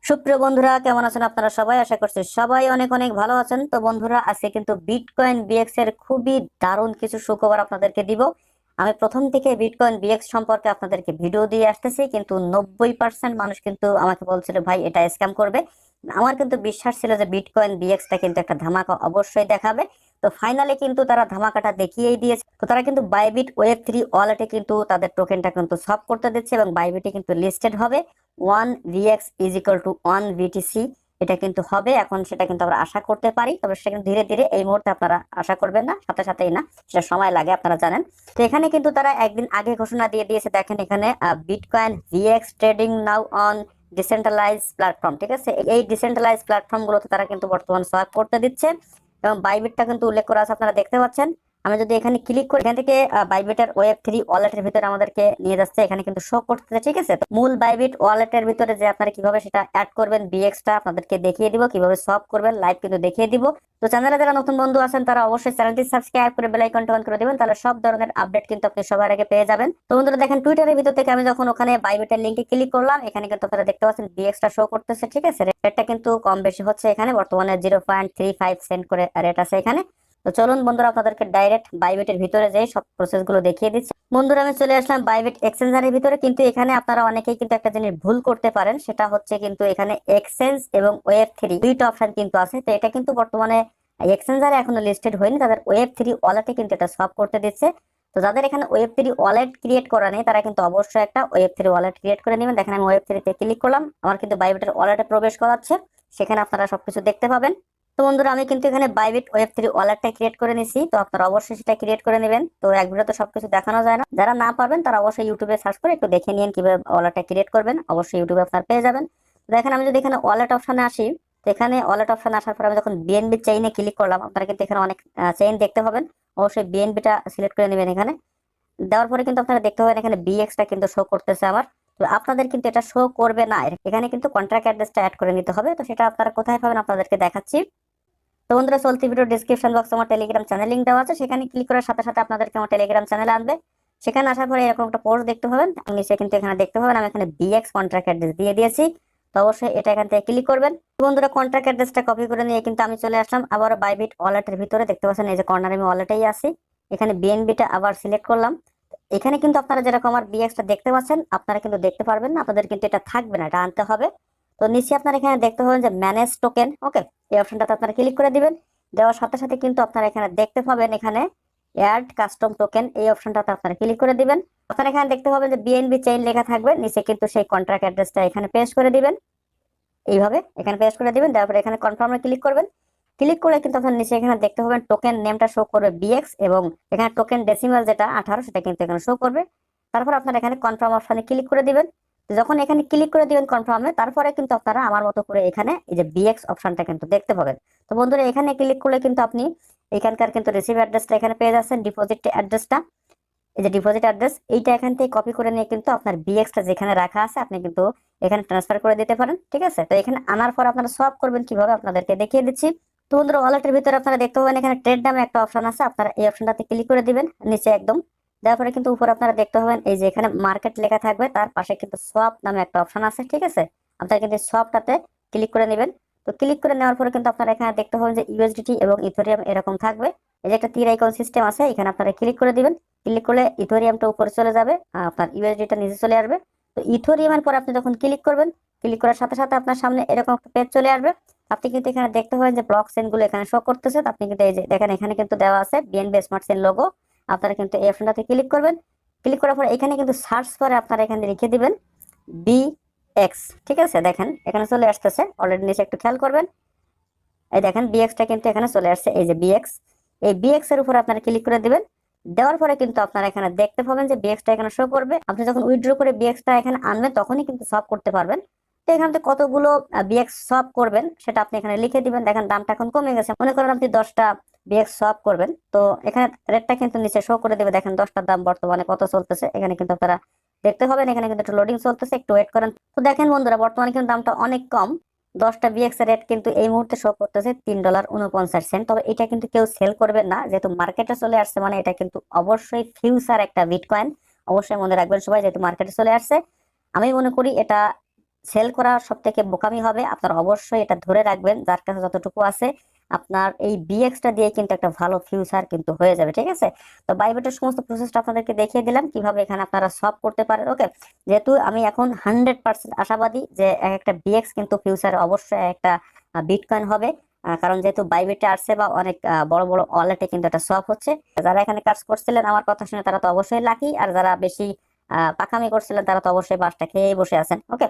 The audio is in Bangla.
সুপ্রিয় বন্ধুরা, কেমন আছেন আপনারা সবাই? আশা করছি সবাই অনেক অনেক ভালো আছেন। তো বন্ধুরা, আজকে কিন্তু বিটকয়েন বিএক্স এর খুবই দারুণ কিছু সুখবর আপনাদেরকে দিব। আমি প্রথম থেকে বিটকয়েন বিএক্স সম্পর্কে আপনাদেরকে ভিডিও দিয়ে আসতেছি, কিন্তু 90% মানুষ কিন্তু আমাকে বলছিল ভাই এটা স্ক্যাম করবে। আমার কিন্তু বিশ্বাস ছিল যে বিটকয়েন বিএক্সটা কিন্তু একটা ধামাকা অবশ্যই দেখাবে। তো ফাইনালি কিন্তু তারা ধামাকাটা দেখিয়েই দিয়েছে। তো তারা কিন্তু বাইবিট ওয়েব 3 ওয়ালেটে কিন্তু তাদের টোকেনটা কিন্তু সলভ করতে দিচ্ছে এবং বাইবিটে কিন্তু লিস্টেড হবে 1 VX is equal to 1 BTC। এটা কিন্তু হবে, এখন সেটা কিন্তু আমরা আশা করতে পারি, তবে সেটা কিন্তু ধীরে ধীরে, এই মুহূর্তে আপনারা আশা করবেন না, সাথে সাথেই না, সেটা সময় লাগে, আপনারা জানেন। তো এখানে কিন্তু তারা একদিন আগে ঘোষণা দিয়ে দিয়েছে, দেখেন এখানে bitcoin VX trading now on decentralize platform. ঠিক আছে, এই ডিসেন্ট্রালাইজ প্ল্যাটফর্ম গুলোতে তারা কিন্তু বর্তমান সোয়াপ করতে দিচ্ছে এবং বাইবিটটা কিন্তু উল্লেখ করা আছে, আপনারা দেখতে পাচ্ছেন। আমি যদি এখানে ক্লিক করি, এখান থেকে বাইবিটের ওয়েব 3 ওয়ালেটের ভিতরে আমাদেরকে নিয়ে যাচ্ছে, এখানে কিন্তু শো করতেছে। ঠিক আছে, তো মূল বাইবিট ওয়ালেটের ভিতরে যে আপনারা কিভাবে সেটা অ্যাড করবেন বিএক্সটা আপনাদেরকে দেখিয়ে দিব, কিভাবে সলভ করবেন লাইভ কিন্তু দেখিয়ে দিব। তো চ্যানেলে যারা নতুন বন্ধু আছেন তারা অবশ্যই চ্যানেলটি সাবস্ক্রাইব করে বেল আইকনটা অন করে দিবেন, তাহলে সব ধরনের আপডেট কিন্তু আপনি সবার আগে পেয়ে যাবেন। তো বন্ধুরা দেখেন, টুইটারের ভিতর থেকে আমি যখন ওখানে বাইবিটের লিংকে ক্লিক করলাম, এখানে কিন্তু আপনারা দেখতে পাচ্ছেন বিএক্সটা শো করতেছে। ঠিক আছে, রেটটা কিন্তু কম বেশি হচ্ছে, এখানে বর্তমানে 0.35 সেন্ট করে রেট আছে এখানে। তো চলুন বন্ধুরা, আপনাদেরকে ডাইরেক্ট বাইবিটের ভিতরে যাই সব প্রসেস গুলো দেখিয়ে দিচ্ছি। বন্ধুরা, আমি চলে আসলাম বাইবিট এক্সচেঞ্জারের ভিতরে, কিন্তু এখানে আপনারা অনেকেই কিন্তু একটা জিনিস ভুল করতে পারেন, সেটা হচ্ছে কিন্তু এখানে এক্সচেঞ্জ এবং ওয়েব 3 দুইটা অপশন কিন্তু আছে। তো এটা কিন্তু বর্তমানে এক্সচেঞ্জারে এখনো লিস্টেড হয়নি, তাদের ওয়েব 3 ওয়ালেটে কিন্তু এটা সলভ করতে দিচ্ছে। তো যাদের এখানে ওয়েব 3 ওয়ালেট ক্রিয়েট করা নেই, তারা কিন্তু অবশ্যই একটা ওয়েব 3 ওয়ালেট ক্রিয়েট করে নেবেন। দেখেন আমি ওয়েব 3 তে ক্লিক করলাম, আমার কিন্তু বাইবিটের ওয়ালেটে প্রবেশ করাচ্ছে, সেখানে আপনারা সবকিছু দেখতে পাবেন। তো বন্ধুরা, আমি কিন্তু এখানে বাইবিট ওয়েব 3 ওয়ালেটটা ক্রিয়েট করে নিছি, তো আপনারা অবশ্যই সেটা ক্রিয়েট করে নেবেন। তো এক ভিডিওতে সবকিছু দেখানো যায় না, যারা না পারবেন তারা অবশ্যই ইউটিউবে সার্চ করে একটু দেখে নিন কিভাবে ওয়ালেটটা ক্রিয়েট করবেন, অবশ্যই ইউটিউবে আপনারা পেয়ে যাবেন। তো দেখেন আমি যদি এখানে ওয়ালেট অপশনে আসি, তো এখানে ওয়ালেট অপশনে আসার পরে আমি যখন বিএনবি চেইনে ক্লিক করলাম, আপনারা কিন্তু এখানে অনেক চেইন দেখতে পাবেন, অবশ্যই বিএনবিটা সিলেক্ট করে নেবেন। এখানে দেওয়ার পরে কিন্তু আপনারা দেখতে পাবেন এখানে বিএক্সটা কিন্তু শো করতেছে আমার। তো আপনাদের কিন্তু এটা শো করবে না, এখানে কিন্তু কন্ট্রাক্ট অ্যাড্রেসটা অ্যাড করে নিতে হবে। তো সেটা আপনারা কোথায় পাবেন আপনাদেরকে দেখাচ্ছি। তো বন্ধুরা, চলতি ভিডিও ডিসক্রিপশন বক্সে আমার টেলিগ্রাম চ্যানেল লিংক দেওয়া আছে, সেখানে ক্লিক করার সাথে সাথে আপনাদেরকে আমার টেলিগ্রাম চ্যানেলে আনবে। সেখানে আসার পরে এরকম একটা পোস্ট দেখতে পাবেন, নিচে কিন্তু এখানে দেখতে পাবেন আমি এখানে বিএক্স কন্ট্রাক্ট অ্যাড্রেস দিয়ে দিয়েছি। তো অবশ্যই এটা এখান থেকে ক্লিক করবেন। তো বন্ধুরা, কন্ট্রাক্ট অ্যাড্রেসটা কপি করে নিয়ে কিন্তু আমি চলে আসলাম আবার বাইবিট ওয়ালেটের ভিতরে, দেখতে পাচ্ছেন এই যে কর্নারে আমি ওয়ালেটেই আছি, এখানে বিএনবিটা আবার সিলেক্ট করলাম। এখানে কিন্তু আপনারা যেরকম আমার বিএক্সটা দেখতে পাচ্ছেন, আপনারা কিন্তু দেখতে পারবেন না, আপনাদের কিন্তু এটা থাকবে না, এটা আনতে হবে। তো নিচে আপনারা এখানে দেখতে পাবেন যে ম্যানেজ টোকেন, ওকে, এই অপশনটাতে আপনারা ক্লিক করে দিবেন। দেওয়ার সাথে সাথে কিন্তু আপনারা এখানে দেখতে পাবেন এখানে অ্যাড কাস্টম টোকেন, এই অপশনটাতে আপনারা ক্লিক করে দিবেন। আপনারা এখানে দেখতে পাবেন যে বিএনবি চেইন লেখা থাকবে, নিচে কিন্তু সেই কন্ট্রাক্ট অ্যাড্রেসটা এখানে পেস্ট করে দিবেন, এইভাবে এখানে পেস্ট করে দিবেন। তারপরে এখানে কনফার্মে ক্লিক করবেন। ক্লিক করলে কিন্তু আপনার নিচে এখানে দেখতে পাবেন টোকেন নেমটা শো করবে বিএক্স, এবং এখানে টোকেন ডেসিমাল যেটা 18 সেটা কিন্তু এখানে শো করবে। তারপর আপনারা এখানে কনফার্ম অপশনে ক্লিক করে দিবেন। তো যখন এখানে ক্লিক করে দিবেন কনফার্মে, তারপরে কিন্তু আপনারা আমার মতো করে এখানে এই যে বিএক্স অপশনটা কিন্তু দেখতে পাবেন। তো বন্ধুরা, এখানে ক্লিক করলে কিন্তু আপনি এখানকার কিন্তু রিসিভ অ্যাড্রেসটা এখানে পেয়ে যাচ্ছেন, ডিপোজিট অ্যাড্রেসটা, এই যে ডিপোজিট অ্যাড্রেস, এইটা এখান থেকে কপি করে নিয়ে কিন্তু আপনার বিএক্সটা যেখানে রাখা আছে আপনি কিন্তু এখানে ট্রান্সফার করে দিতে পারেন। ঠিক আছে, তো এখানে আনার পর আপনারা সলভ করবেন কিভাবে আপনাদেরকে দেখিয়ে দিচ্ছি। তো বন্ধুরা, ওয়ালেটের ভিতরে আপনারা দেখতে পাবেন এখানে ট্রেড নামে একটা অপশন আছে, আপনারা এই অপশনটাতে ক্লিক করে দিবেন নিচে একদম। দেওয়ার পরে কিন্তু উপরে আপনারা দেখতে পাবেন এই যে এখানে মার্কেট লেখা থাকবে, তার পাশে কিন্তু সোয়াপ নামে একটা অপশন আছে। ঠিক আছে, আপনারা কিন্তু সোয়াপটাতে ক্লিক করে নেবেন। তো ক্লিক করে নেওয়ার পরে কিন্তু আপনারা এখানে দেখতে পাবেন যে ইউএসডিটি এবং ইথেরিয়াম এরকম থাকবে, এই যে একটা তীর আইকন সিস্টেম আছে, এখানে আপনারা ক্লিক করে দিবেন। ক্লিক করলে ইথেরিয়ামটা উপরে চলে যাবে, আপনার ইউএসডিটা নিচে চলে আসবে। তো ইথেরিয়ামের পর আপনি যখন ক্লিক করবেন, ক্লিক করার সাথে সাথে আপনার সামনে এরকম একটা পেজ চলে আসবে। আপনি কিন্তু এখানে দেখতে পাবেন যে ব্লক চেইন গুলো এখানে শো করতেছে, তো আপনি কিন্তু এই যে দেখেন এখানে কিন্তু দেওয়া আছে বিএনবি স্মার্ট চেইন লোগো। আপনারা কিন্তু এই অপশনটাতে ক্লিক করবেন। ক্লিক করার পর এখানে কিন্তু সার্চ করে আপনারা এখানে লিখে দিবেন বিএক্স। ঠিক আছে, দেখেন এখানে চলে আসতেছে অলরেডি, নিচে একটু খেয়াল করবেন, এই দেখেন বিএক্সটা কিন্তু এখানে চলে আসছে, এই যে বিএক্স, এই বিএক্স এর উপর আপনারা ক্লিক করে দিবেন। দেওয়ার পরে কিন্তু আপনারা এখানে দেখতে পাবেন যে বিএক্সটা এখানে শো করবে। আপনি যখন উইথড্র করে বিএক্সটা এখানে আনবেন তখনই কিন্তু সলভ করতে পারবেন। তো এখান থেকে কতগুলো বিএক্স সলভ করবেন সেটা আপনি এখানে লিখে দিবেন। দেখেন দামটা এখন কমে গেছে, মনে করেন আপনি 10টা বিএক্স সলভ করবেন, তো এখানে রেটটা কিন্তু নিচে শো করে দেবে। দেখেন 10টার দাম বর্তমানে কত চলতেছে, এখানে কিন্তু আপনারা দেখতে পাবেন, এখানে কিন্তু একটু লোডিং চলতেছে, একটু ওয়েট করেন। তো দেখেন বন্ধুরা, বর্তমানে কিন্তু দামটা অনেক কম, 10টা বিএক্স এর রেট কিন্তু এই মুহূর্তে শো করতেছে $3.49। তবে এটা কিন্তু কেউ সেল করবেন না, যেহেতু মার্কেটে চলে আসছে, মানে এটা কিন্তু অবশ্যই ফিউচার একটা বিটকয়েন, অবশ্যই মনে রাখবেন সবাই, যেহেতু মার্কেটে চলে আসছে। আমি মনে করি এটা সেল করা সব থেকে বোকামি হবে। আপনারা অবশ্যই এটা ধরে রাখবেন, যার কাছে যতটুকু আছে আপনার এই বিএক্সটা দিয়ে কিন্তু একটা ভালো ফিউচার কিন্তু হয়ে যাবে, ঠিক আছে। তো বাইবিটের সমস্ত প্রসেসটা আপনাদেরকে দেখিয়ে দিলাম কিভাবে এখানে আপনারা সলভ করতে পারেন। ওকে, যেহেতু আমি এখন 100% আশাবাদী যে একটা বিএক্স কিন্তু ফিউচারে অবশ্যই একটা বিটকয়েন হবে, কারণ যেহেতু বাইবিটে আসছে বা অনেক বড় বড় ওয়ালেটে কিন্তু এটা সলভ হচ্ছে। যারা এখানে কাজ করছিলেন আমার কথা শুনে তারা তো অবশ্যই লাকি, আর যারা বেশি পাকামি করছিলেন তারা তো অবশ্যই বাসটা খেয়ে বসে আছেন। ওকে,